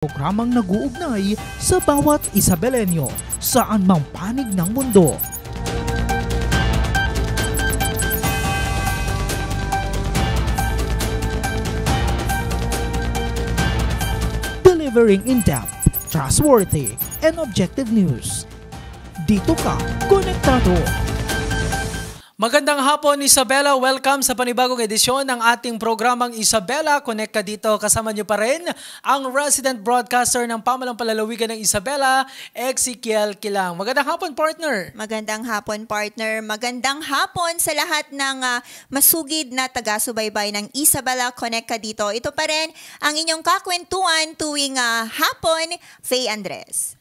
programang nag-uugnay sa bawat Isabelenyo saan mang panig ng mundo. Delivering in-depth, trustworthy, and objective news. Dito ka, konektado! Magandang hapon, Isabela. Welcome sa panibagong edisyon ng ating programang Isabela. Connect ka dito. Kasama niyo pa rin ang resident broadcaster ng Pamalang Palalawigan ng Isabela, Ezekiel Kilang. Magandang hapon, partner. Magandang hapon, partner. Magandang hapon sa lahat ng masugid na taga-subaybay ng Isabela. Connect ka dito. Ito pa rin ang inyong kakwentuhan tuwing hapon, Faye Andres.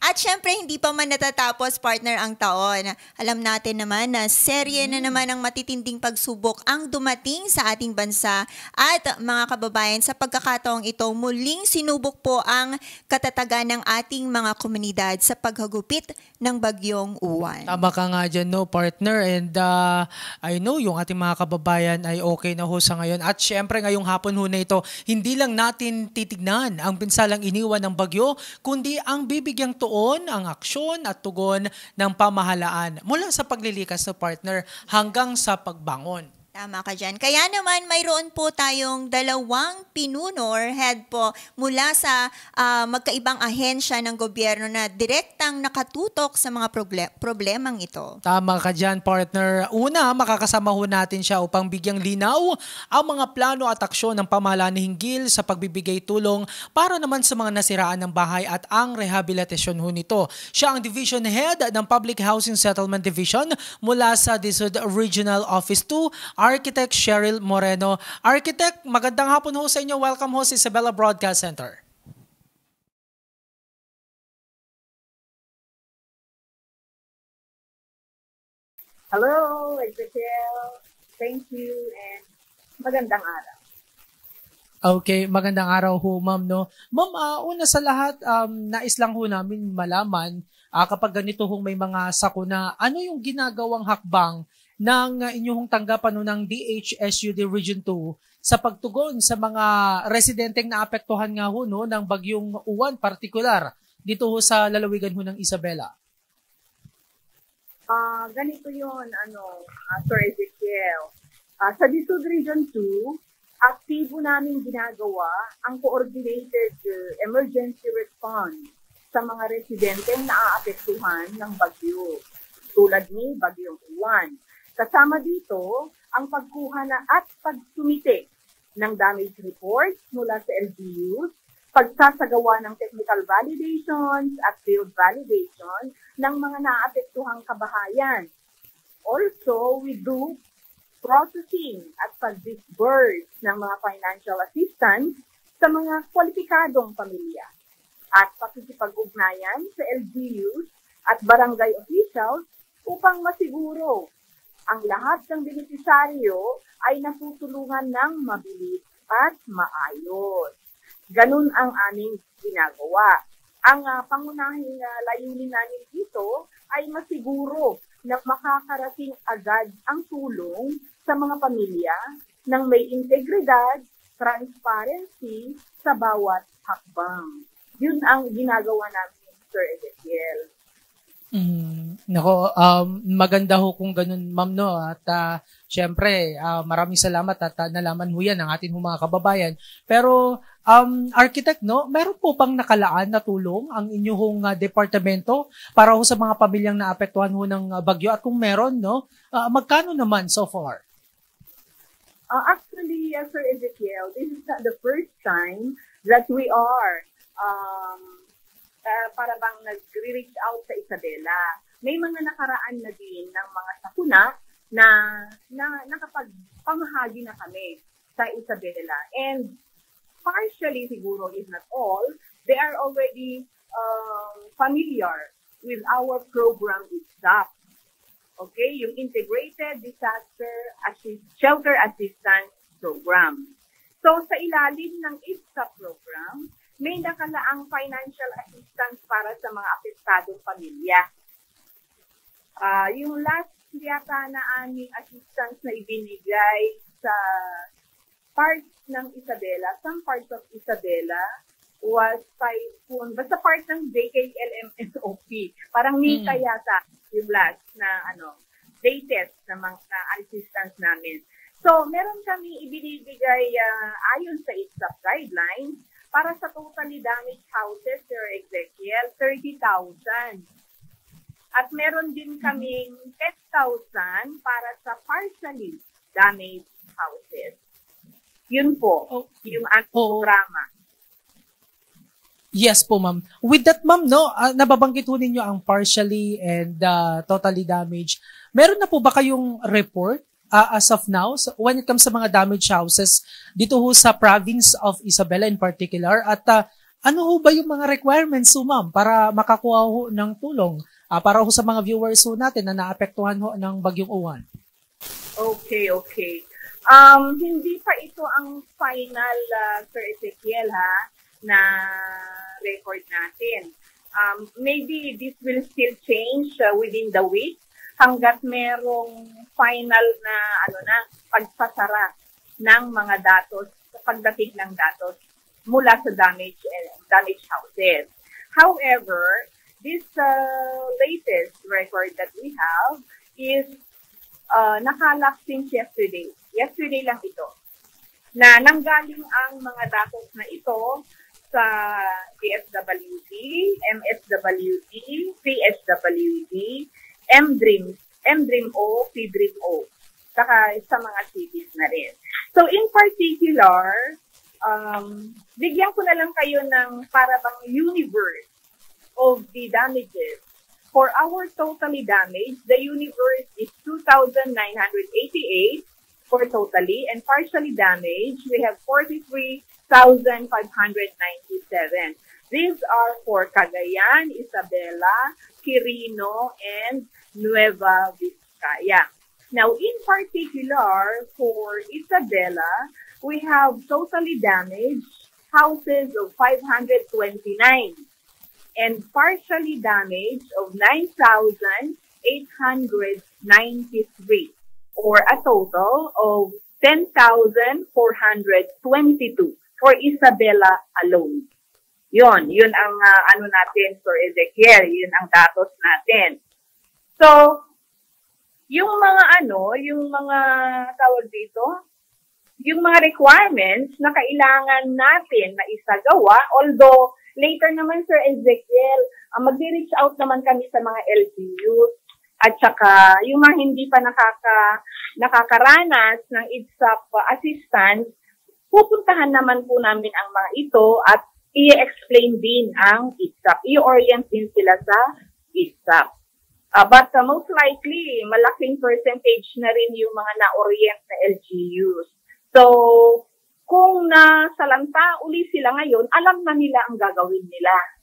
At syempre, hindi pa man natatapos, partner, ang taon. Alam natin naman na serye na naman ang matitinding pagsubok ang dumating sa ating bansa. At mga kababayan, sa pagkakataong ito, muling sinubok po ang katatagan ng ating mga komunidad sa paghagupit ng bagyong Uwan. Tama ka nga dyan, no, partner. And I know yung ating mga kababayan ay okay na ho sa ngayon. At syempre, ngayong hapon ho na ito, hindi lang natin titignan ang pinsalang iniwan ng bagyo, kundi ang bibigyang tuon ang aksyon at tugon ng pamahalaan mula sa paglilikas ng partner hanggang sa pagbangon. Tama ka dyan. Kaya naman mayroon po tayong dalawang pinuno or head po mula sa magkaibang ahensya ng gobyerno na direktang nakatutok sa mga problemang ito. Tama ka dyan, partner. Una, makakasama ho natin siya upang bigyang linaw ang mga plano at aksyon ng pamahalaan hinggil sa pagbibigay tulong para naman sa mga nasiraan ng bahay at ang rehabilitasyon ho nito. Siya ang Division Head ng Public Housing Settlement Division mula sa DSUD Regional Office 2, Architect Cheryl Moreno. Architect, magandang hapon ho sa inyo. Welcome ho sa Isabela Broadcast Center. Hello, Ezekiel. Thank you and magandang araw. Okay, magandang araw ho, ma'am. No? Ma'am, una sa lahat, nais lang ho namin malaman kapag ganito hong may mga sakuna, ano yung ginagawang hakbang ng inyong tanggapan ng DHSUD Region 2 sa pagtugon sa mga residenteng naapektuhan nga ho no, ng bagyong Uwan, partikular dito ho sa lalawigan ho ng Isabela? Ganito yun, Sir Ezekiel. Sa DSUD Region 2, aktibo namin ginagawa ang coordinated emergency response sa mga residenteng naaapektuhan ng bagyo, tulad ni bagyong Uwan. Kasama dito ang pagkuha na at pagsumite ng damage reports mula sa LGUs, pagsasagawa ng technical validations at field validation ng mga naapektuhang kabahayan. Also, we do processing at pag-disburse ng mga financial assistance sa mga kwalipikadong pamilya at pakikipag-ugnayan sa LGUs at barangay officials upang masiguro ang lahat ng benepisaryo ay natutulungan ng mabilis at maayos. Ganun ang aming ginagawa. Ang pangunahing layunin namin dito ay masiguro na makakarating agad ang tulong sa mga pamilya ng may integridad, transparency sa bawat hakbang. Yun ang ginagawa namin, Sir Ezekiel. Nako, maganda ho kung ganun, ma'am, no? At syempre, maraming salamat at nalaman ho yan ng ating mga kababayan. Pero, Architect, no? Meron po bang nakalaan na tulong ang inyong departamento para ho sa mga pamilyang naapektuhan ho ng bagyo? At kung meron, no? Magkano naman so far? Actually, Sir Ezekiel, this is not the first time that we are para bang nag-reach out sa Isabela. May mga nakaraan na din ng mga sakuna na nakapagpamahagi na kami sa Isabela. And partially, siguro, if not all, they are already familiar with our program itself. Okay? Yung Integrated Disaster Shelter Assistance Program. So, sa ilalim ng IDSA program, may nakalaang financial assistance para sa mga apektadong pamilya. Yung last yata na aming assistance na ibinigay sa parts ng Isabela, some parts of Isabela, was Typhoon, basta part ng JKLMSOP. Parang Mika yata yung last na latest na mga assistance namin. So, meron kami ibinibigay ayon sa ITSAP guidelines para sa totally damaged houses, Sir Ezekiel, 30,000. At meron din kaming 10,000 para sa partially damaged houses. Yun po, yung programa. Yes po, ma'am. With that, ma'am, nababanggit po ninyo ang partially and totally damaged. Meron na po ba kayong report as of now when it comes sa mga damaged houses dito ho sa province of Isabela in particular? At ano ho ba yung mga requirements ho, ma'am, para makakuha ho ng tulong para ho sa mga viewers ho natin na naapektuhan ho ng Bagyong Uwan? Okay. Hindi pa ito ang final, Sir Ezekiel, na record natin. Maybe this will still change within the week hanggat merong final na pagpasara ng mga datos, pagdating ng datos mula sa damaged houses. However, this latest record that we have is nakalap since yesterday. Yesterday lang ito. Na nanggaling ang mga datos na ito sa DSWD, MSWD, PSWD, MDRIM-O, PDRIM-O, saka sa mga cities na rin. So in particular, bigyan ko na lang kayo ng para bang universe of the damages. For our totally damaged, the universe is 2,988 for totally, and partially damaged, we have 43,597. These are for Cagayan, Isabela, Quirino, and Nueva Vizcaya. Now, in particular, for Isabela, we have totally damaged houses of 529 and partially damaged of 9,893. Or a total of 10,422 for Isabela alone. Yun ang natin, Sir Ezekiel, yun ang datos natin. So, yung mga tawag dito, yung mga requirements na kailangan natin na isagawa, although later naman, Sir Ezekiel, mag-reach out naman kami sa mga LGUs, at saka yung mga hindi pa nakakaranas ng ITSAP assistance, pupuntahan naman po namin ang mga ito at i-explain din ang ITSAP. I-orient din sila sa ITSAP. But most likely, malaking percentage na rin yung mga na-orient na LGUs. So, kung nasalanta uli sila ngayon, alam na nila ang gagawin nila.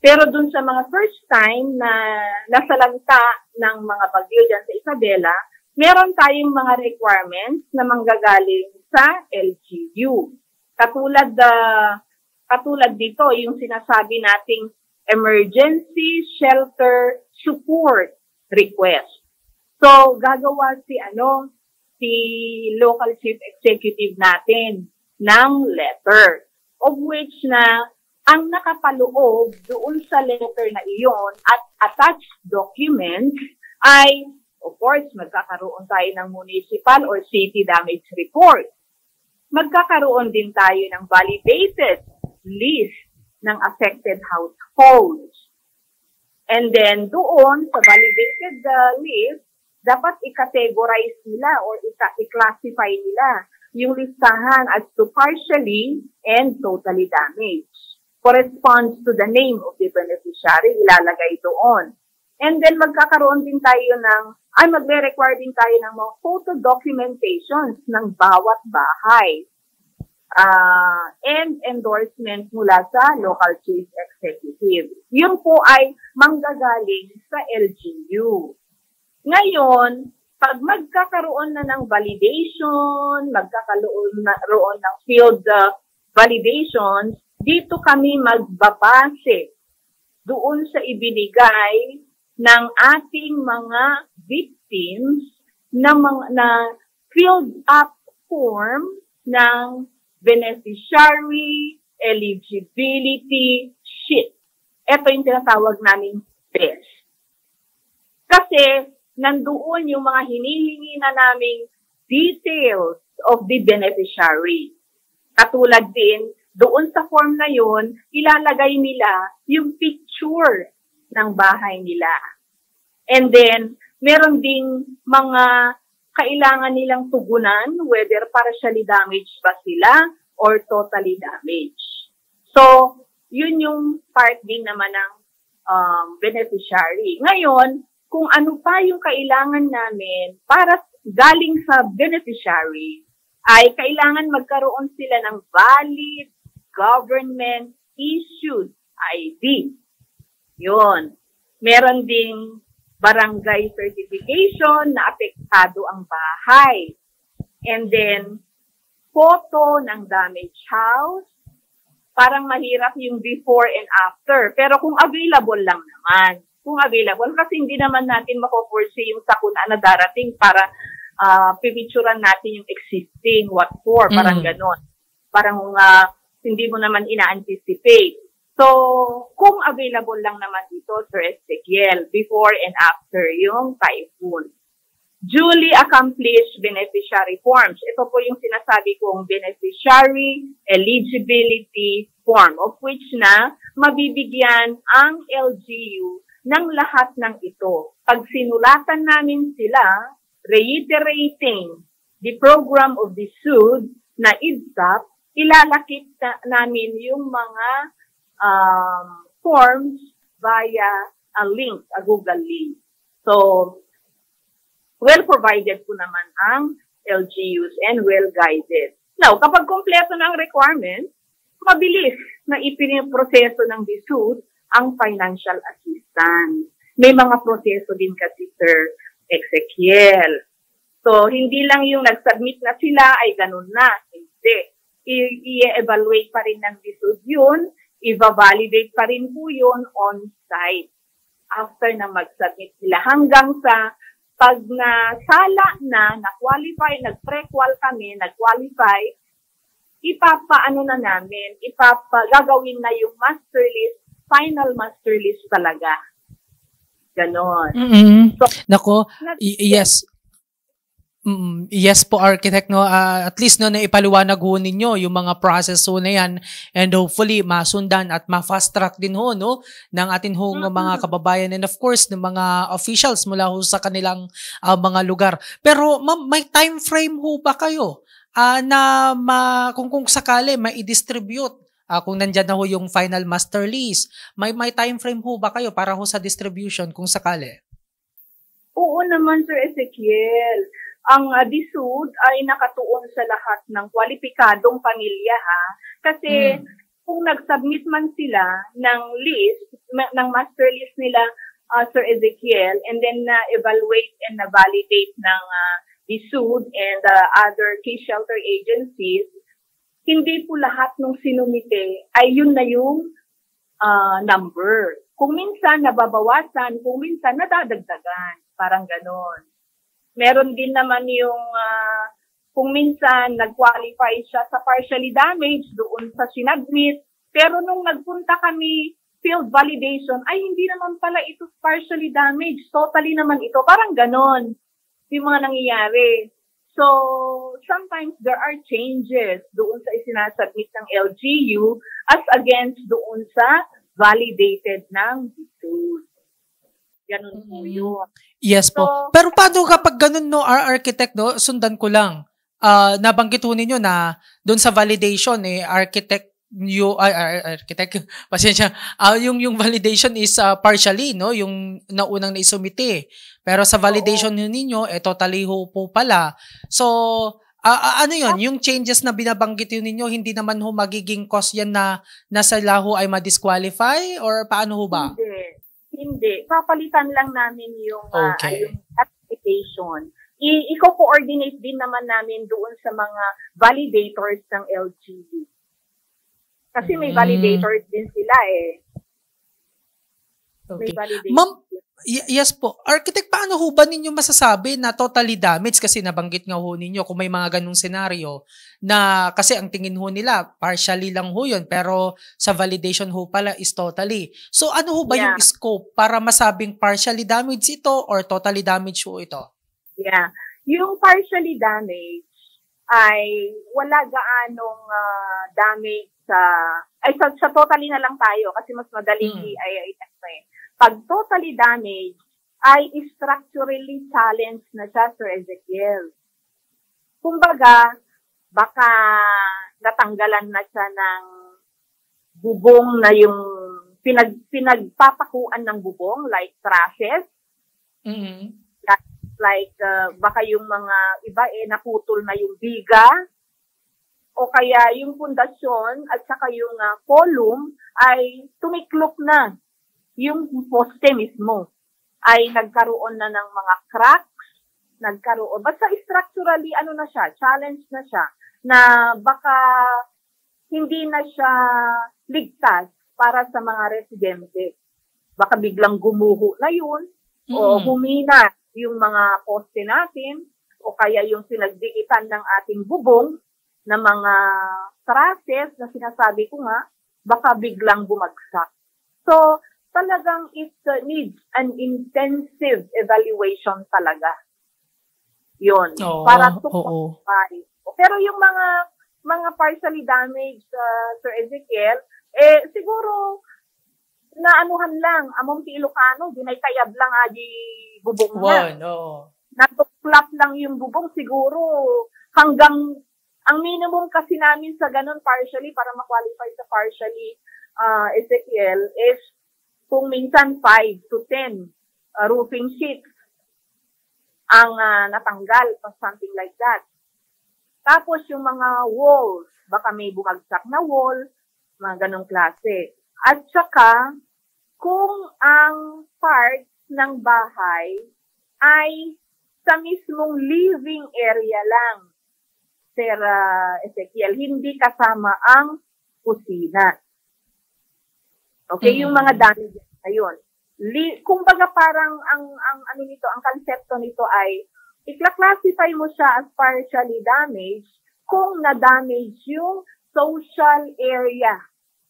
Pero dun sa mga first time na nasalanta ng mga bagyo dyan sa Isabela, meron tayong mga requirements na manggagaling sa LGU. Katulad dito, yung sinasabi nating emergency shelter support request. So, gagawa si local chief executive natin ng letter, of which na ang nakapaloob doon sa letter na iyon at attached documents ay, of course, magkakaroon tayo ng municipal or city damage report. Magkakaroon din tayo ng validated list ng affected households. And then doon sa validated list, dapat i-categorize nila or i-classify nila yung listahan as to partially and totally damaged. Corresponds to the name of the beneficiary, ilalagay doon. And then magkakaroon din tayo magre-require din tayo ng mga photo documentations ng bawat bahay. And endorsement mula sa local chief executive. Yun po ay manggagaling sa LGU. Ngayon, pag magkakaroon na ng validation, magkakaroon ng field validations, dito kami magbabase doon sa ibinigay ng ating mga victims na filled up form ng beneficiary eligibility sheet. Ito yung tinatawag naming BES. Kasi nandoon yung mga hinihingi na naming details of the beneficiary. Katulad din, doon sa form na yun, ilalagay nila yung picture ng bahay nila. And then, meron ding mga kailangan nilang tugunan, whether partially damaged ba sila or totally damaged. So, yun yung part din naman ng beneficiary. Ngayon, kung ano pa yung kailangan namin para galing sa beneficiary, ay kailangan magkaroon sila ng valid government-issued ID. Yun. Meron ding barangay certification na apektado ang bahay. And then, photo ng damaged house. Parang mahirap yung before and after. Pero kung available lang naman. Kung available, kasi hindi naman natin mako-foresee yung sakuna na darating para pipicturan natin yung existing, what for, parang ganon. Parang hindi mo naman ina-anticipate. So, kung available lang naman dito, Sir Ezekiel, before and after yung typhoon. Duly accomplished beneficiary forms. Ito po yung sinasabi kong beneficiary eligibility form, of which na mabibigyan ang LGU ng lahat ng ito. Pag sinulatan namin sila, reiterating the program of the SUD na IDSAP, ilalakip namin yung mga forms via a link, a Google link. So, well provided po naman ang LGUs and well guided. Now, kapag kompleto ng requirements, mabilis na ipiniproseso ng DSUD ang financial assistance. May mga proseso din kasi, Sir Ezekiel. So, hindi lang yung nag-submit na sila ay ganun na. Hindi. I-evaluate pa rin ng DSUD yun, i-validate pa rin po yun on-site after na mag-submit sila hanggang sa pag nasala na-qualify, nag-pre-qual kami, nag-qualify, ipapaano na namin, gagawin na yung master list, final master list talaga. Ganon. So, Nako, yes. Yes po, Architect, no, at least no, naipaliwanag ho ninyo yung mga process ho na yan, and hopefully masundan at ma-fast track din ho, no, ng atin ho mga kababayan, and of course ng mga officials mula ho sa kanilang mga lugar. Pero ma'am, may time frame ho ba kayo na kung sakali mai-distribute kung nandyan na ho yung final master list, may time frame ho ba kayo para ho sa distribution kung sakali? Oo naman, Sir Ezekiel. Ang DSUD ay nakatuon sa lahat ng kwalipikadong pamilya, ha? Kasi kung nag-submit man sila ng list, ng master list nila, Sir Ezekiel, and then na-evaluate and na-validate ng DSUD and other case shelter agencies, hindi po lahat ng sinumite ay yun na yung number. Kung minsan nababawasan, kung minsan nadadagdagan. Parang ganon. Meron din naman yung kung minsan nag-qualify siya sa partially damaged doon sa sinadmit, pero nung nagpunta kami field validation, ay hindi naman pala ito partially damaged, totally naman ito. Parang ganon yung mga nangyayari. So, sometimes there are changes doon sa isinasubmit ng LGU as against doon sa validated ng DSUD. Ganun po yun. Yes po. So, pero paano kapag ganun, no, Architect, no, sundan ko lang. Nabanggit ho ninyo na doon sa validation, architect, pasensya, yung validation is partially, no, yung naunang naisumite. Pero sa validation ninyo, totally ho po pala. So, ano yun? Yung changes na binabanggit yun ninyo, hindi naman ho magiging cause yan na sila ho ay ma-disqualify? Or paano ho ba? Hindi. Papalitan lang namin yung application. I-co-coordinate din naman namin doon sa mga validators ng LGU. Kasi may validators din sila May Okay. validation. Ma'am, yes po. Architect, paano ho ba ninyo masasabi na totally damaged? Kasi nabanggit nga ho ninyo kung may mga ganung senaryo na kasi ang tingin ho nila, partially lang ho yun, pero sa validation ho pala is totally. So ano ho ba yung Yeah. scope para masabing partially damaged ito or totally damaged ho ito? Yeah. Yung partially damaged ay wala gaanong damage sa totally na lang tayo kasi mas madaling Pag totally damaged ay structurally challenged na siya, Sir Ezekiel. Kumbaga, baka natanggalan na siya ng bubong na yung pinagpapakuan ng bubong like trusses, Mhm. like baka yung mga iba naputol na yung biga o kaya yung pundasyon at saka yung column ay tumiklop na. Yung poste mismo ay nagkaroon na ng mga cracks, basta structurally na siya, challenge na siya, na baka hindi na siya ligtas para sa mga residente. Baka biglang gumuho na yun, o humina yung mga poste natin, o kaya yung sinagdikitan ng ating bubong na mga trusses na sinasabi ko nga, baka biglang bumagsak. So, talagang it needs an intensive evaluation talaga. Yun. Oo, Para to oo. quantify. Pero yung mga partially damaged, Sir Ezekiel, siguro, naanuhan lang, among ti Ilocano, dinaytayab lang di bubong na. Oo. Natuklap lang yung bubong, siguro, hanggang, ang minimum kasi namin sa ganun partially, para ma-qualify sa partially, Ezekiel, is kung minsan 5 to 10 roofing sheets ang natanggal, something like that. Tapos yung mga walls, baka may bumagsak na wall, mga ganong klase. At saka, kung ang parts ng bahay ay sa mismong living area lang, Sir Ezekiel, hindi kasama ang kusina. Okay, yung mga damages na yun. Kumbaga parang ang nito, ang konsepto nito ay i-classify mo siya as partially damaged kung na-damage yung social area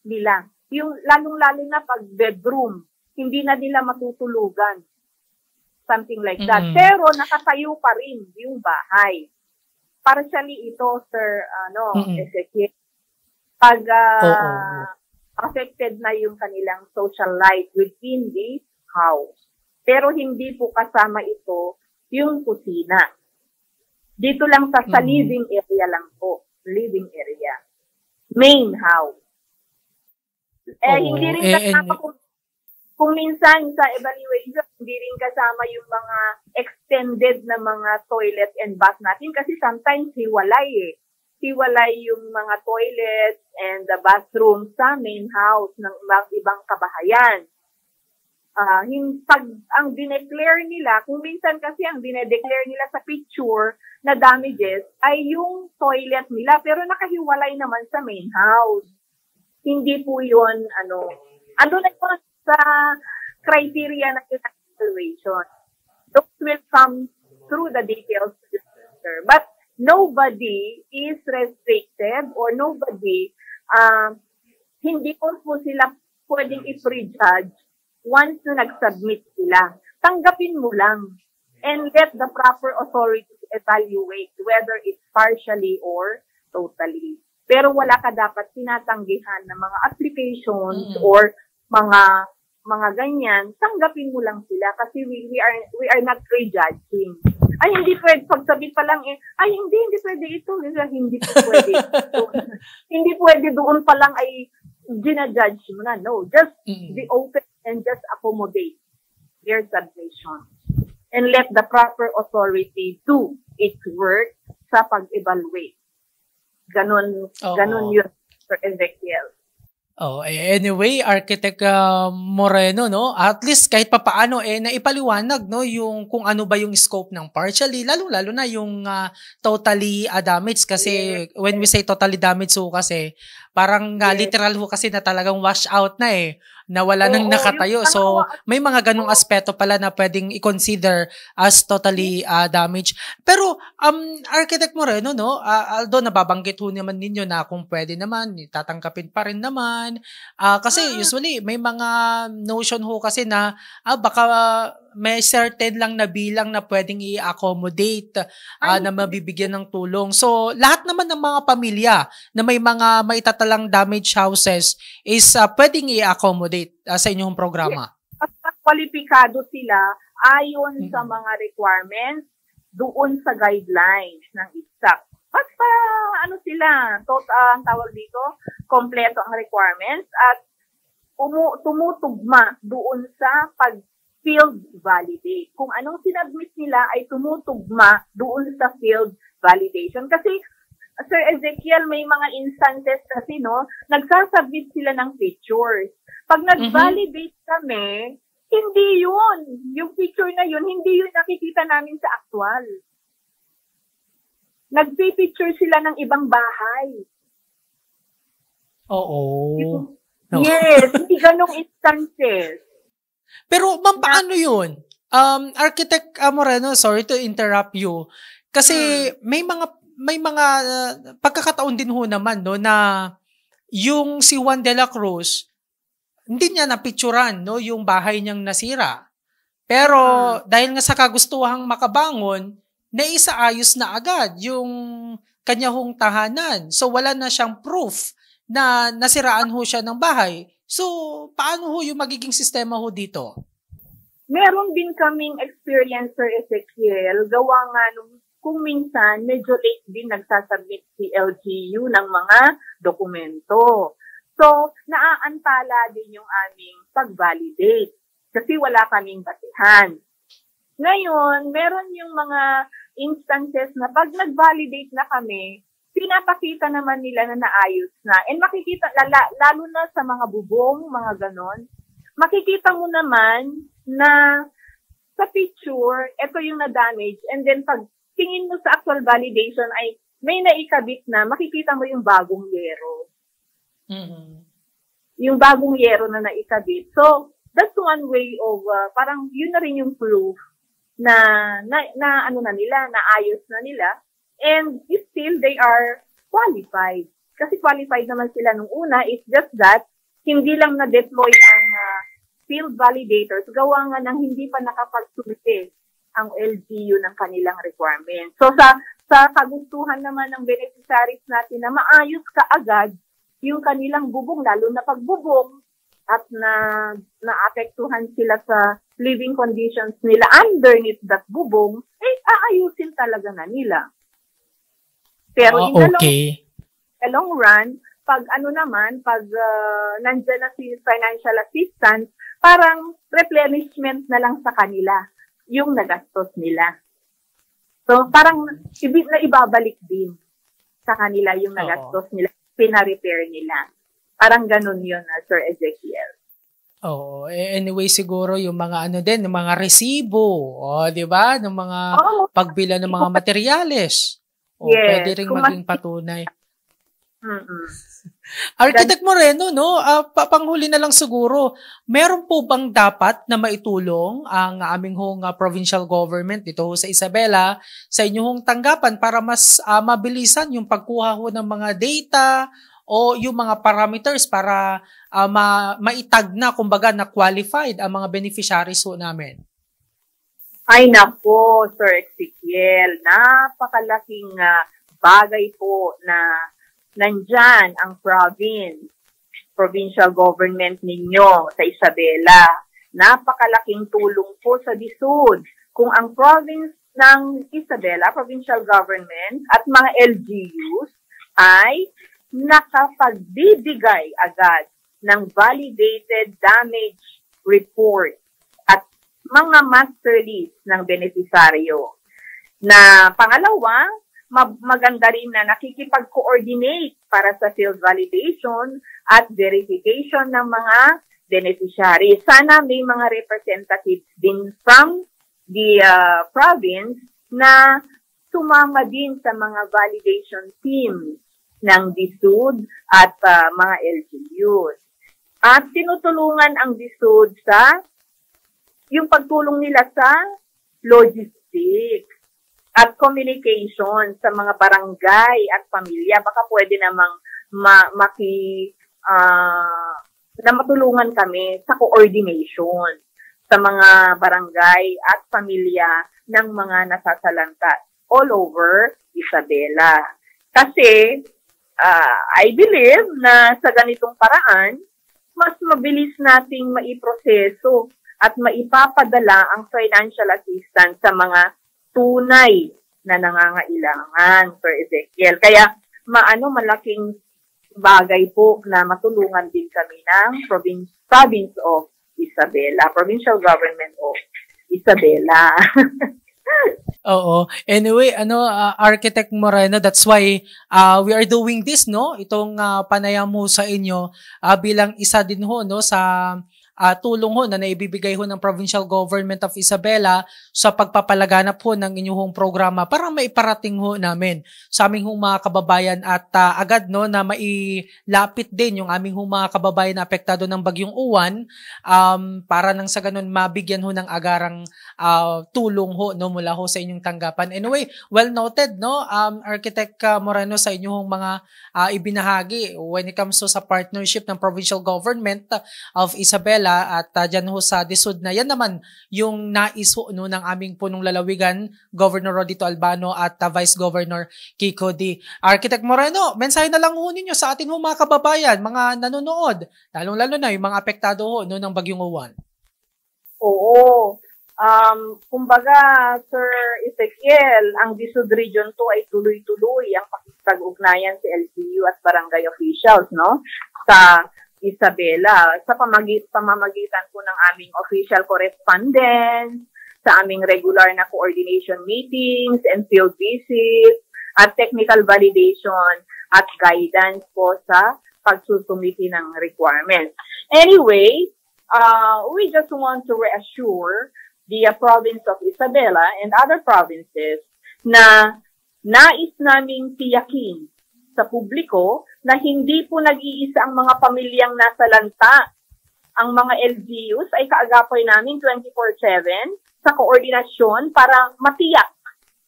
nila. Yung lalong-lalo na pag bedroom, hindi na nila matutulugan. Something like that. Pero nakatayo pa rin yung bahay. Partially ito, Sir Ezekiel. Pag affected na yung kanilang social life within the house. Pero hindi po kasama ito yung kusina. Dito lang sa living area lang po. Living area. Main house. Hindi rin kasama kung minsan sa evaluation, hindi rin kasama yung mga extended na mga toilet and bath natin kasi sometimes hiwalay hiwalay yung mga toilets and the bathroom sa main house ng ibang kabahayan. Pag ang dineclare nila, kung minsan kasi ang dinedeclare nila sa picture na damages ay yung toilet nila pero nakahiwalay naman sa main house. Hindi po yun, ano na yun sa criteria ng evaluation. Those will come through the details later. But nobody is restricted or nobody, hindi po sila pwedeng i-prejudge once na nag-submit sila. Tanggapin mo lang and let the proper authorities evaluate whether it's partially or totally. Pero wala ka dapat tinatanggihan ng mga applications or mga ganyan, tanggapin mo lang sila kasi we are not prejudging. Ay, hindi pwede, pagsabit pa lang hindi pwede ito. Hindi po pwede ito. Hindi pwede doon pa lang ay ginajudge mo na. No, just be open and just accommodate their submission. And let the proper authority do its work sa pag-evaluate. Ganon yun, Sir Ezekiel. Anyway, Architect Moreno, no? At least kahit papaano naipaliwanag, no, yung kung ano ba yung scope ng partially, lalo na yung totally damaged kasi when we say totally damaged, so kasi Parang Yes. literal ho kasi na talagang wash out na na wala nang Oo, nakatayo. yung So, pangalawa- may mga ganong aspeto pala na pwedeng i-consider as totally damaged. Pero, Architect Moreno, no, although nababanggit ho naman ninyo na kung pwede naman, tatanggapin pa rin naman. Kasi usually, may mga notion ho kasi na baka may certain lang na bilang na pwedeng i-accommodate na mabibigyan ng tulong. So, lahat naman ng mga pamilya na may mga maitatalang damaged houses is pwedeng i-accommodate sa inyong programa. Basta kwalipikado sila ayon sa mga requirements doon sa guidelines ng ISAC. Basta sila, ang tawag dito, kompleto ang requirements at tumutugma doon sa field validate. Kung anong sinubmit nila ay tumutugma doon sa field validation. Kasi, Sir Ezekiel, may mga instances kasi, no, nagsasubmit sila ng pictures. Pag nag-validate kami, hindi yun. Yung picture na yun, hindi yun nakikita namin sa actual. Nagpipicture sila ng ibang bahay. Oo. No. Yes, hindi ganong instances. Pero ma'am, paano yun? Architect Moreno, sorry to interrupt you. Kasi may mga pagkakataon din ho naman, no, na yung si Juan de la Cruz, hindi niya napicturan, no, yung bahay niyang nasira. Pero dahil nga sa kagustuhang makabangon, naisaayos na agad yung kanya hong tahanan. So wala na siyang proof na nasiraan ho siya ng bahay. So, paano ho yung magiging sistema ho dito? Meron din kaming experience, Sir Ezekiel, gawa nga kung minsan medyo late din nagsasubmit si LGU ng mga dokumento. So, naaantala din yung aming pag-validate kasi wala kaming basihan. Ngayon, meron yung mga instances na pag nag-validate na kami, pinapakita naman nila na naayos na. And makikita, lalo na sa mga bubong, mga ganon, makikita mo naman na sa picture, ito yung na-damage. And then pag tingin mo sa actual validation ay may naikabit na, makikita mo yung bagong yero. Yung bagong yero na naikabit. So, that's one way of, parang yun na rin yung proof na ano na nila, naayos na nila. And still, they are qualified. Kasi qualified naman sila nung una. It's just that, hindi lang na-deploy ang field validators. Gawa nga ng hindi pa nakapagsulite ang LGU ng kanilang requirements. So, sa kagustuhan naman ng beneficiaries natin na maayos kaagad yung kanilang bubong, lalo na pagbubong at naapektuhan sila sa living conditions nila underneath that bubong, aayusin talaga na nila. Pero in the long run, pag nandyan na si financial assistance, parang replenishment na lang sa kanila yung nagastos nila. So, parang ibabalik din sa kanila yung nagastos nila, pina-repair nila. Parang ganun yun, Sir Ezekiel. Oo. Anyway, siguro yung mga yung mga resibo, di ba? Ng mga pagbila ng mga materyales. Yes. Pwede rin maging patunay. Architect Moreno, no? Panghuli na lang siguro, meron po bang dapat na maitulong ang aming provincial government dito sa Isabela sa inyong tanggapan para mas mabilisan yung pagkuha ng mga data o yung mga parameters para maitag na, kumbaga, na qualified ang mga beneficiaries ho namin? Ay nako, Sir Ezekiel, napakalaking bagay po na nandyan ang provincial government ninyo sa Isabela. Napakalaking tulong po sa DSUD. Kung ang province ng Isabela, provincial government at mga LGUs ay nakapagbibigay agad ng validated damage report at mga master list ng beneficiaryo. Na pangalawa, maganda rin na nakikipag-coordinate para sa field validation at verification ng mga beneficiaries. Sana may mga representatives din from the province na sumama din sa mga validation teams ng DSUD at mga LGUs. At tinutulungan ang DSUD sa yung pagtulong nila sa logistics at communication sa mga barangay at pamilya. Baka pwede namang na matulungan kami sa coordination sa mga barangay at pamilya ng mga nasasalanta all over Isabela. Kasi I believe na sa ganitong paraan, mas mabilis nating maiproseso at maipapadala ang financial assistance sa mga tunay na nangangailangan, Sir Ezekiel. Kaya malaking bagay po na matulungan din kami ng province of Isabela, Provincial Government of Isabela. Oo. Anyway, Architect Moreno, that's why we are doing this, no? Itong panayam mo sa inyo bilang isa din ho, no, sa tulong ho na naibibigay ho ng Provincial Government of Isabela sa pagpapalaganap ho ng inyong programa para maiparating ho namin sa aming hong mga kababayan at agad, no, na mailapit din yung aming hong mga kababayan na apektado ng Bagyong Uwan para nang sa ganun mabigyan ho ng agarang tulong ho, no, mula ho sa inyong tanggapan. Anyway, well noted, no, Architect Moreno, sa inyong mga ibinahagi when it comes to sa partnership ng Provincial Government of Isabela at dyan ho sa DSUD na yan naman yung nais ho, no, ng aming punong lalawigan, Governor Rodito Albano at Vice Governor Kiko D. Architect Moreno, mensahe na lang ho ninyo sa ating mga kababayan, mga nanonood, lalong-lalo na yung mga apektado ho, no, ng Bagyong Uwan. Oo. Kumbaga, Sir Ezekiel, ang DSUD Region 2 ay tuloy-tuloy ang pakikipag-ugnayan sa LGU at barangay officials, no, sa Isabela, sa pamamagitan po ng aming official correspondence, sa aming regular na coordination meetings and field visits, at technical validation at guidance po sa pagsusumiti ng requirements. Anyway, we just want to reassure the province of Isabela and other provinces na nais naming tiyakin sa publiko na hindi po nag-iisa ang mga pamilyang nasa lanta. Ang mga LGUs ay kaagapay namin 24/7 sa koordinasyon para matiyak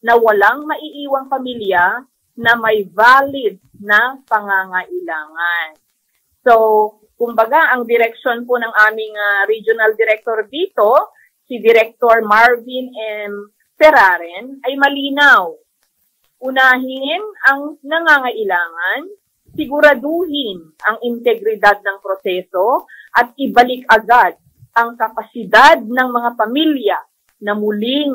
na walang maiiwang pamilya na may valid na pangangailangan. So, kumbaga, ang direksyon po ng aming regional director dito, si Director Marvin M. Ferraren, ay malinaw. Unahin ang nangangailangan, siguraduhin ang integridad ng proseso at ibalik agad ang kapasidad ng mga pamilya na muling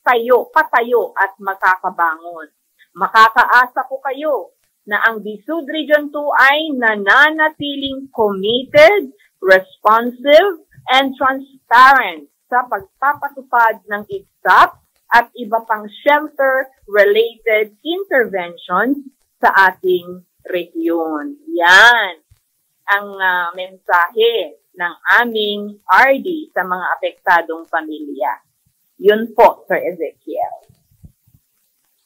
patayo at makakabangon. Makakaasa po kayo na ang DSUD Region 2 ay nananatiling committed, responsive, and transparent sa pagpapatupad ng IGSAP at iba pang shelter-related interventions sa ating rehiyon. Yan ang mensahe ng aming RD sa mga apektadong pamilya. Yun po, Sir Ezekiel.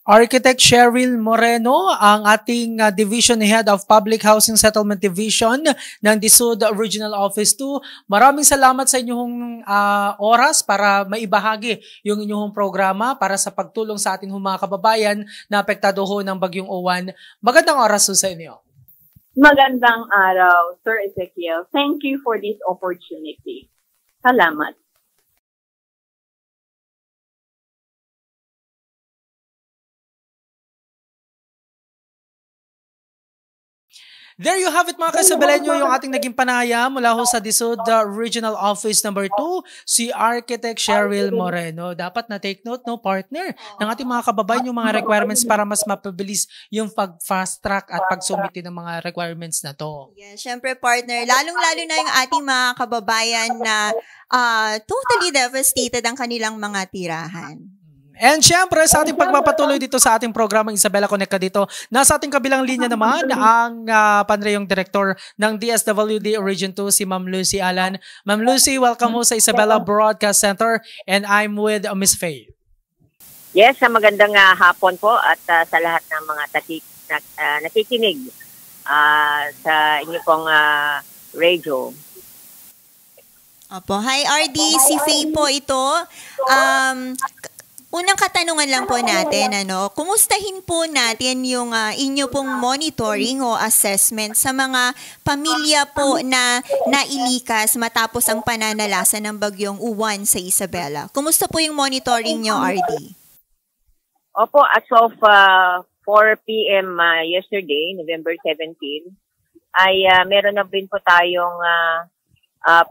Architect Cheryl Moreno, ang ating Division Head of Public Housing Settlement Division ng DSUD Regional Office 2. Maraming salamat sa inyong oras para maibahagi yung inyong programa para sa pagtulong sa ating mga kababayan na apektado ho ng Bagyong Uwan. Magandang oras ho sa inyo. Magandang araw, Sir Ezekiel. Thank you for this opportunity. Salamat. There you have it, mga Kasabelenyo, yung ating naging panaya mula ho sa DSUD Regional Office number 2, si Architect Cheryl Moreno. Dapat na take note, no, partner, ng ating mga kababayan yung mga requirements para mas mapabilis yung pag-fast track at pag-sumiti ng mga requirements na to. Yeah, syempre, partner, lalong-lalo na yung ating mga kababayan na totally devastated ang kanilang mga tirahan. And syempre, sa ating pagpapatuloy dito sa ating programang Isabela Connect dito, nasa ating kabilang linya naman ang panreyong director ng DSWD Region 2, si Ma'am Lucy Alan. Ma'am Lucy, welcome ho sa Isabela Broadcast Center, and I'm with Miss Faye. Yes, magandang hapon po at sa lahat ng mga nakikinig sa inyo pong radio. Opo. Hi, RD. Si Faye po ito. Unang katanungan lang po natin, kumustahin po natin yung inyo pong monitoring o assessment sa mga pamilya po na nailikas matapos ang pananalasa ng bagyong Uwan sa Isabela. Kumusta po yung monitoring nyo, RD? Opo, as of 4 p.m. Yesterday, November 17, ay meron na rin po tayong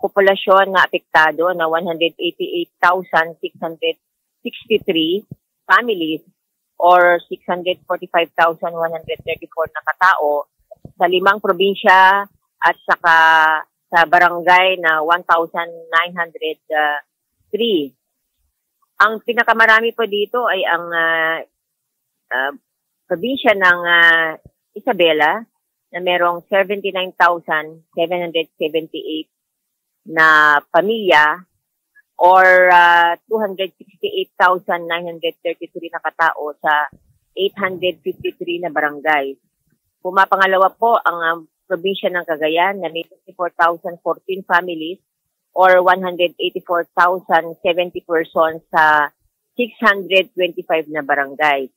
populasyon na apektado na 188,663 families or 645,134 na katao sa 5 probinsya at saka sa barangay na 1,903. Ang pinakamarami po dito ay ang probinsya ng Isabela na merong 79,778 na pamilya or 268,933 na katao sa 853 na barangay. Pumapangalawa po ang probinsya ng Cagayan na may 54,014 families or 184,070 persons sa 625 na barangay.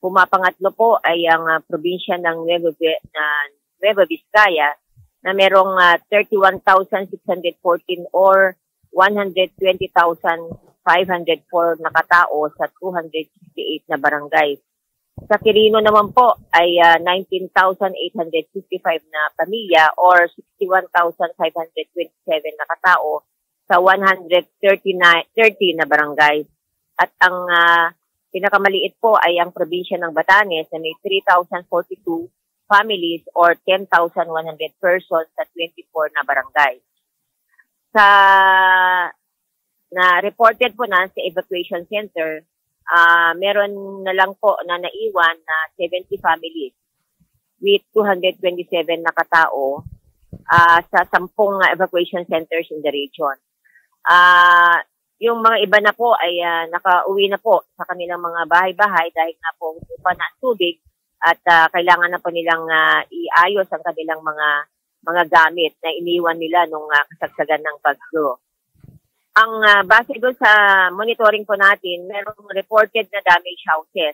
Pumapangatlo po ay ang probinsya ng Nueva Vizcaya na merong 31,614 or 120,504 na katao sa 268 na barangay. Sa Quirino naman po ay 19,855 na pamilya or 61,527 na katao sa 130 na barangay. At ang pinakamaliit po ay ang probinsya ng Batanes na may 3,042 families or 10,100 persons sa 24 na barangay. Sa na reported po na sa evacuation center, meron na lang po na naiwan na 70 families with 227 na katao sa 10 evacuation centers in the region. Yung mga iba na po ay nakauwi na po sa kanilang mga bahay-bahay dahil nga po upa na ang tubig at kailangan na po nilang iayos ang kanilang mga gamit na iniwan nila nung kasagsagan ng bagyo. Ang base doon sa monitoring po natin, merong reported na damage houses.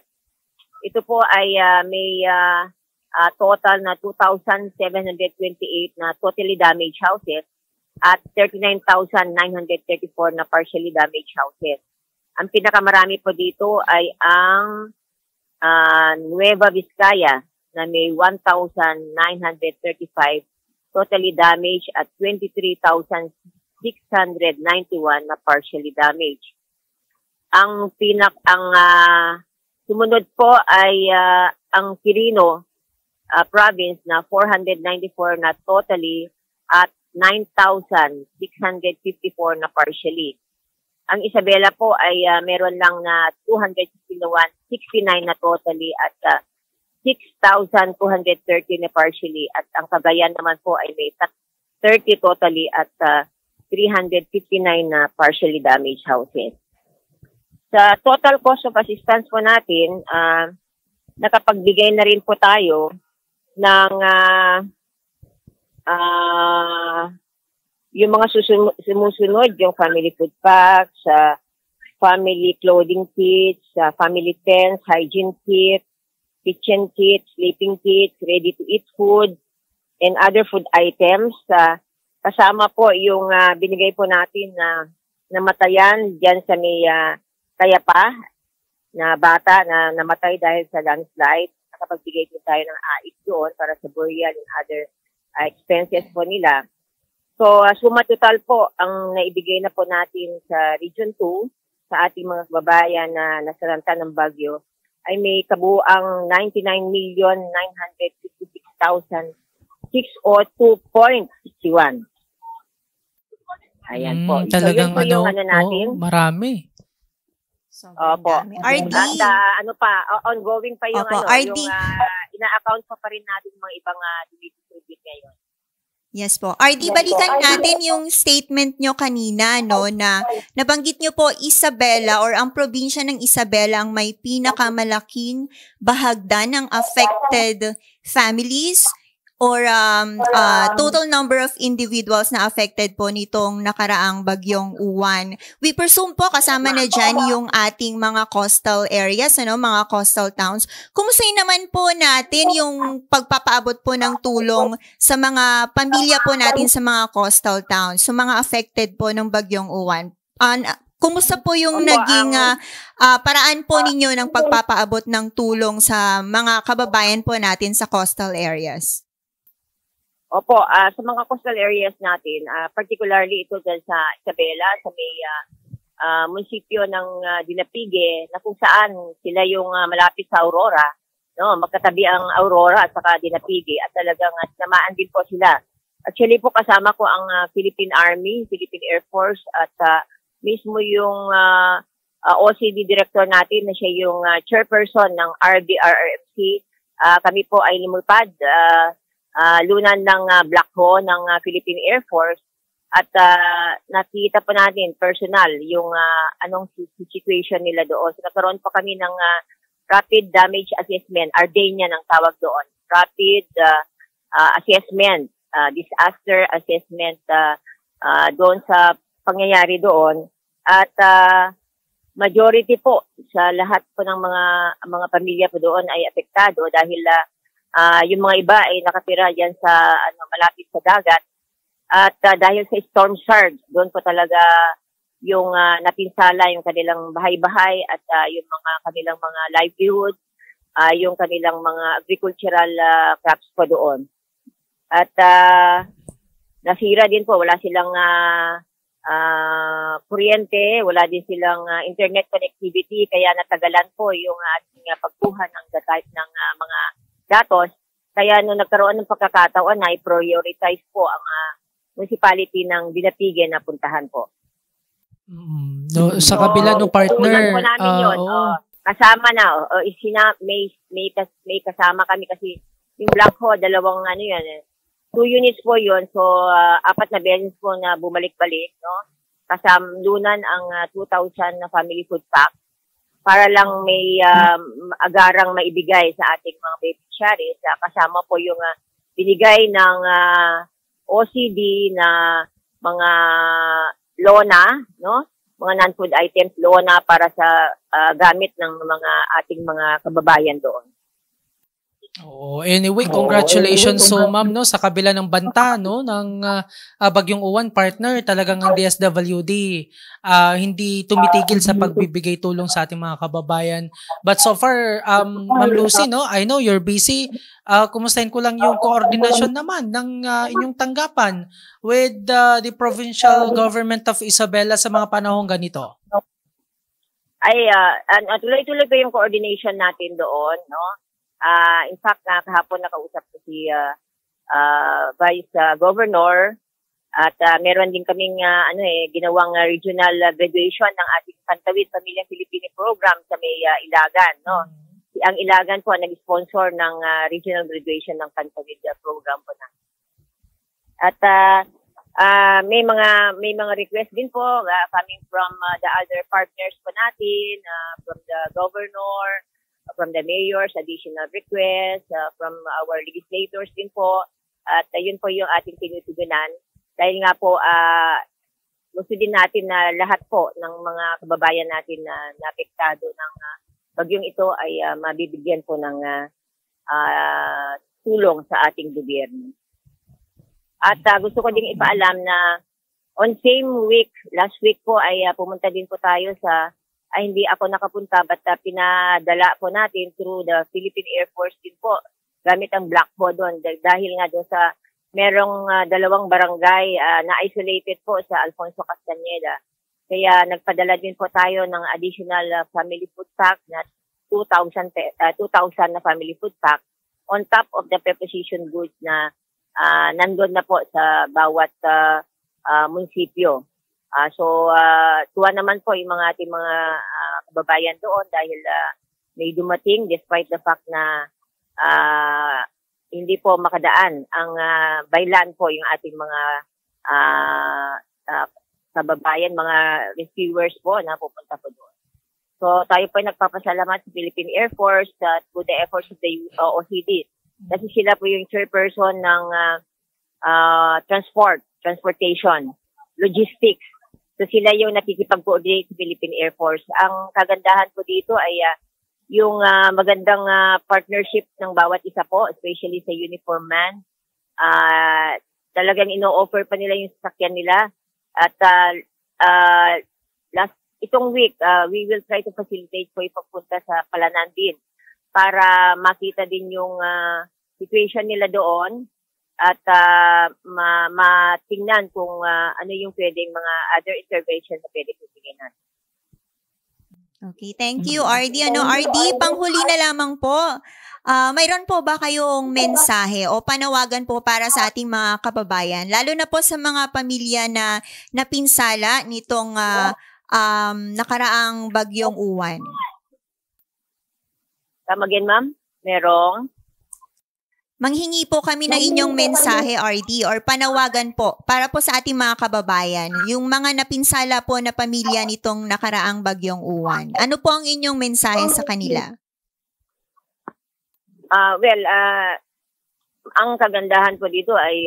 Ito po ay may total na 2,728 na totally damaged houses at 39,934 na partially damaged houses. Ang pinakamarami po dito ay ang Nueva Vizcaya na may 1,935 totally damaged at 23,691 na partially damaged. Ang sumunod po ay ang Quirino province na 494 na totally at 9,654 na partially. Ang Isabela po ay meron lang na 269 na totally at 6,230 na partially at ang Cagayan naman po ay may 30 totally at 359 na partially damaged houses. Sa total cost of assistance po natin, nakapagbigay na rin po tayo ng yung mga sumusunod, yung family food packs, family clothing kits, family tents, hygiene kits, kitchen kits, sleeping kits, ready-to-eat food, and other food items. Kasama po yung binigay po natin na namatayan dyan sa may Kayapa na bata na namatay dahil sa landslide. Nakapagbigay po tayo ng AIC doon para sa burial and other expenses po nila. So, suma total po ang naibigay na po natin sa Region 2 sa ating mga kababayan na nasalanta ng bagyo ay may kabuang 99,956,602.61. Ayan po. Talagang so, yun po yung natin. Marami. Opo. RD. At ongoing pa yung Opo, RD. yung ina-account pa rin natin mga ibang distribute ngayon. Yes po. RD, balikan natin yung statement nyo kanina, no, na nabanggit nyo po Isabela or ang probinsya ng Isabela ang may pinakamalaking bahagdan ng affected families or total number of individuals na affected po nitong nakaraang bagyong Uwan. We presume po kasama na dyan yung ating mga coastal areas, ano, mga coastal towns. Kumustahin naman po natin yung pagpapaabot po ng tulong sa mga pamilya po natin sa mga coastal towns, sa mga affected po ng bagyong Uwan? Kumusta po yung naging paraan po ninyo ng pagpapaabot ng tulong sa mga kababayan po natin sa coastal areas? Opo, sa mga coastal areas natin, particularly ito dyan sa Isabela, sa may munisipyo ng Dinapigue, na kung saan sila yung malapit sa Aurora, no, magkatabi ang Aurora at saka Dinapigue, at talagang sinamaan din po sila. Actually po kasama ko ang Philippine Army, Philippine Air Force, at mismo yung OCD director natin na siya yung chairperson ng RDRRMC. Kami po ay lumipad lunan ng Black Hawk ng Philippine Air Force, at nakita po natin personal yung anong situation nila doon. So nagkaroon pa kami ng rapid damage assessment, RDANIA ng tawag doon. Rapid assessment, disaster assessment doon sa pangyayari doon. At majority po sa lahat po ng mga pamilya po doon ay apektado dahil yung mga iba ay nakatira diyan sa malapit sa dagat, at dahil sa storm surge doon po talaga yung napinsala yung kanilang bahay-bahay at yung mga kanilang mga livelihood, yung kanilang mga agricultural crops po doon. At nasira din po, wala silang kuryente, wala din silang internet connectivity, kaya natagalan po yung ating pagkuha ng type ng mga datos. Kaya nung nagkaroon ng pagkakataon ay prioritize po ang municipality ng Dinapigue na puntahan po. No, sa kabila ng partner, po namin yun. Kasama na. May kasama kami kasi yung Black Hawk, dalawang 2 units po yun. So, 4 na beses po na bumalik-balik, no? Kasama lunan ang 2,000 na family food pack para lang may agarang maibigay sa ating mga beneficiaries. Kasama po yung binigay ng OCD na mga lona, no? Mga non-food items, lona para sa gamit ng mga ating mga kababayan doon. Oh, anyway, congratulations so ma'am, no, sa kabila ng banta, no, ng bagyong Uwan, partner, talagang ang DSWD hindi tumitigil sa pagbibigay tulong sa ating mga kababayan. But so far, Ma'am Lucy, no, I know you're busy. Kumustahin ko lang yung koordinasyon naman ng inyong tanggapan with the provincial government of Isabela sa mga panahong ganito. Ay, tuloy-tuloy ko yung coordination natin doon, no? In fact, kahapon nakausap ko si Vice Governor, at meron din kaming ginawang regional graduation ng ating Pantawid Pamilyang Pilipino program sa may Ilagan, no? Ang Ilagan po nag-sponsor ng regional graduation ng Pantawid program po na. At may mga request din po coming from the other partners po natin, from the governor, from the mayor's additional request, from our legislators din po. At yun po yung ating tinutugunan. Dahil nga po, gusto din natin na lahat po ng mga kababayan natin na napektado ng bagyong ito ay mabibigyan po ng tulong sa ating gobyerno. At gusto ko din ipaalam na on same week, last week po ay pumunta din po tayo sa hindi ako nakapunta, but pinadala po natin through the Philippine Air Force din po, gamit ang Black Hawk doon. Dahil nga doon sa merong 2 barangay na isolated po sa Alfonso Castañeda. Kaya nagpadala din po tayo ng additional family food pack na 2,000 na family food pack on top of the preposition goods na nandun na po sa bawat munisipyo. So, tuwa naman po yung mga ating mga kababayan doon dahil may dumating despite the fact na hindi po makadaan ang by land po yung ating mga kababayan, mga rescuers po na pupunta po doon. So tayo po ay nagpapasalamat sa Philippine Air Force to the efforts of the OCD. Kasi sila po yung chairperson ng transportation, logistics. So sila yung nakikipag-coordinate sa Philippine Air Force. Ang kagandahan po dito ay yung magandang partnership ng bawat isa po, especially sa uniform man. Talagang ino-offer pa nila yung sasakyan nila. At itong week, we will try to facilitate po yung pagpunta sa Palanan din para makita din yung situation nila doon at matingnan kung ano yung pwedeng mga other interventions na pwede bigyan natin. Okay, thank you, RD. RD, panghuli na lamang po. Mayroon po ba kayong mensahe o panawagan po para sa ating mga kababayan, lalo na po sa mga pamilya na napinsala nitong nakaraang bagyong Uwan? Come again, ma'am? Merong? Manghingi po kami ng inyong mensahe, RD, or panawagan po para po sa ating mga kababayan, yung mga napinsala po na pamilya nitong nakaraang bagyong Uwan. Ano po ang inyong mensahe sa kanila? Ang kagandahan po dito ay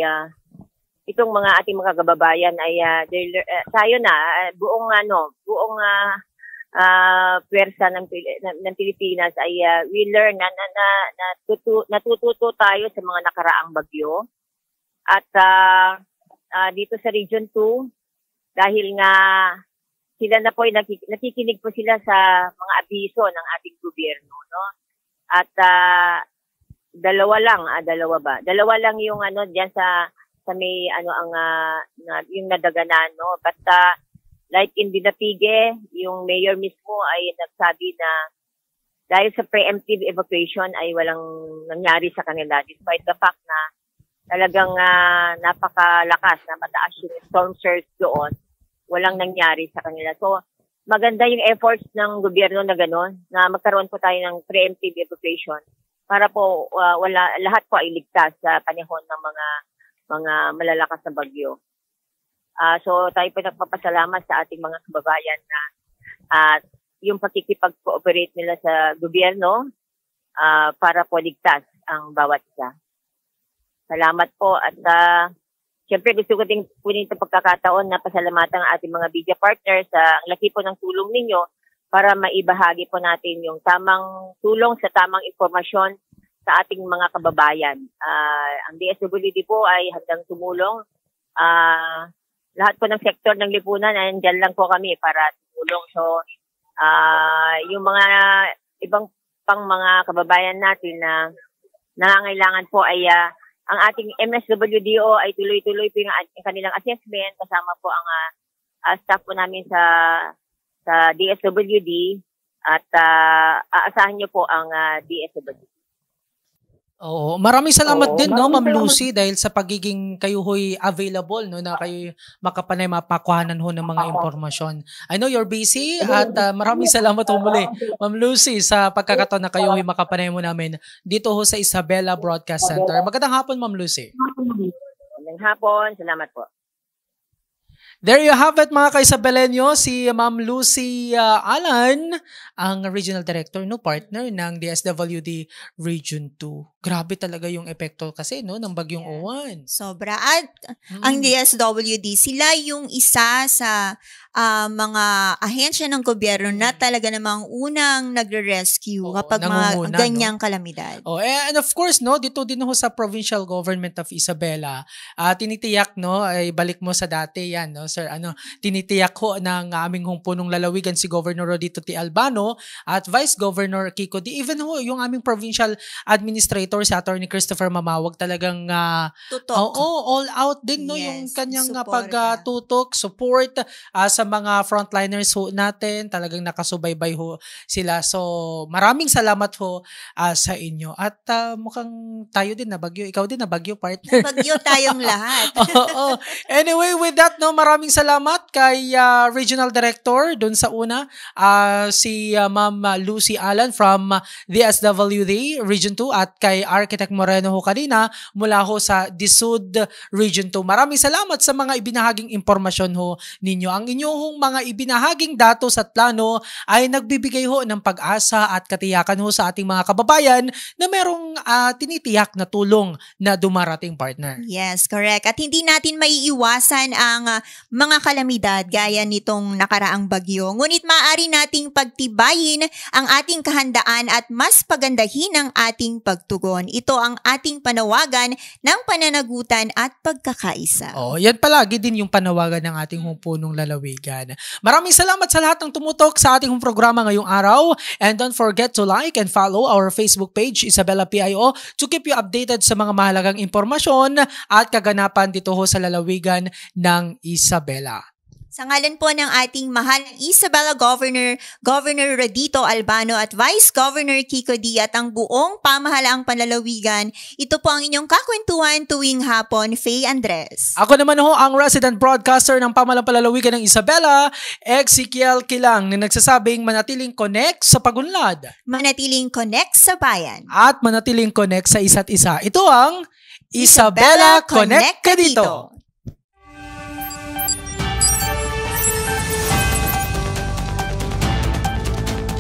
itong mga ating mga kababayan ay tayo na buong pwersa ng Pilipinas ay we learn na natututo tayo sa mga nakaraang bagyo. At dito sa Region 2, dahil nga sila na po nakikinig po sila sa mga abiso ng ating gobyerno, no? At dalawa lang yung diyan sa may yung nadaganan, no? But like in Dinapigue, yung mayor mismo ay nagsabi na dahil sa preemptive evacuation ay walang nangyari sa kanila despite the fact na talagang napakalakas na mataas yung storm surge doon, walang nangyari sa kanila. So maganda yung efforts ng gobyerno na gano'n, na magkaroon po tayo ng preemptive evacuation para po lahat po ay ligtas sa panahon ng mga malalakas na bagyo. So tayo po nagpapasalamat sa ating mga kababayan na yung pakikipag-cooperate nila sa gobyerno para po ligtas ang bawat isa. Salamat po at siyempre gusto ko din punin itong pagkakataon na pasalamatan ang ating mga media partners sa laki po ng tulong ninyo para maibahagi po natin yung tamang tulong sa tamang impormasyon sa ating mga kababayan. Ang DSWD po ay handang tumulong. Lahat po ng sektor ng lipunan, nandiyan lang po kami para tumulong. So, yung mga ibang pang mga kababayan natin na nangangailangan po ay ang ating MSWDO ay tuloy-tuloy po yung kanilang assessment. Kasama po ang staff po namin sa DSWD at aasahan niyo po ang DSWD. Oo, maraming salamat din, no, Ma'am Lucy, dahil sa pagiging kayo ho'y available, no, na kayo makapanay mapakuhanan ho ng mga impormasyon. I know you're busy at maraming salamat ho muli, Ma'am Lucy, sa pagkakataon na kayo ho'y makapanay mo namin dito ho sa Isabela Broadcast Center. Magandang hapon, Ma'am Lucy. Magandang hapon, salamat po. There you have it, mga ka-Isabelenyo, si Ma'am Lucy Alan, ang Regional Director, no, partner ng DSWD Region 2. Grabe talaga yung epekto kasi, no, ng bagyong Uwan. Sobra. At ang DSWD, sila yung isa sa mga ahensya ng gobyerno na talaga namang unang nagre-rescue kapag mga ganyang kalamidad. And of course, no, dito din ho sa Provincial Government of Isabela, tinitiyak, no, ay balik mo sa dati yan, no, sir, tinitiyak ho ng aming punong lalawigan si Governor Rodito T. Albano at Vice Governor Kiko D. Even ho, yung aming Provincial Administrator si Attorney Christopher Mamawag talagang all out din, no, yung kanyang pagtutok, support sa sa mga frontliners ho natin, talagang nakasubaybay ho sila. So maraming salamat ho sa inyo. At mukhang tayo din nabagyo. Ikaw din nabagyo, partner. Bagyo tayong lahat. Oo. Anyway, with that, no, maraming salamat kay Regional Director doon sa una, si Ma'am Lucy Allen from the SWD Region 2 at kay Architect Moreno ho kanina mula ho sa DSUD Region 2. Maraming salamat sa mga ibinahaging impormasyon ho ninyo. Ang inyong mga ibinahaging datos at plano ay nagbibigay ho ng pag-asa at katiyakan ho sa ating mga kababayan na merong tinitiyak na tulong na dumarating, partner. Yes, correct. At hindi natin maiiwasan ang mga kalamidad gaya nitong nakaraang bagyo. Ngunit maaari nating pagtibayin ang ating kahandaan at mas pagandahin ang ating pagtugon. Ito ang ating panawagan ng pananagutan at pagkakaisa. Oh, yan palagi din yung panawagan ng ating punong lalawigan. Maraming salamat sa lahat ng tumutok sa ating programa ngayong araw. And don't forget to like and follow our Facebook page, Isabela PIO, to keep you updated sa mga mahalagang impormasyon at kaganapan dito ho sa lalawigan ng Isabela. Sa ngalan po ng ating mahal Isabela Governor, Governor Radito Albano at Vice Governor Kiko D at ang buong pamahalaang panlalawigan, ito po ang inyong kakwentuhan tuwing hapon, Faye Andres. Ako naman ho ang resident broadcaster ng pamahalaang panlalawigan ng Isabela, Ezekiel Kilang, na nagsasabing manatiling connect sa pagunlad. Manatiling connect sa bayan. At manatiling connect sa isa't isa. Ito ang Isabela Connect ka dito.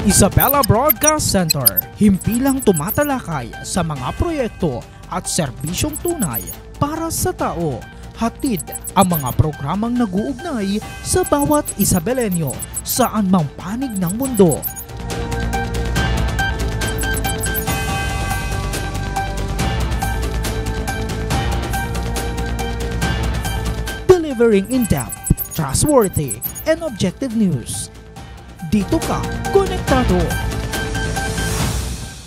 Isabela Broadcast Center, himpilang tumatalakay sa mga proyekto at serbisyong tunay para sa tao. Hatid ang mga programang nag-uugnay sa bawat Isabelenyo saan mang panig ng mundo. Delivering in-depth, trustworthy, and objective news. Dito ka, konektado.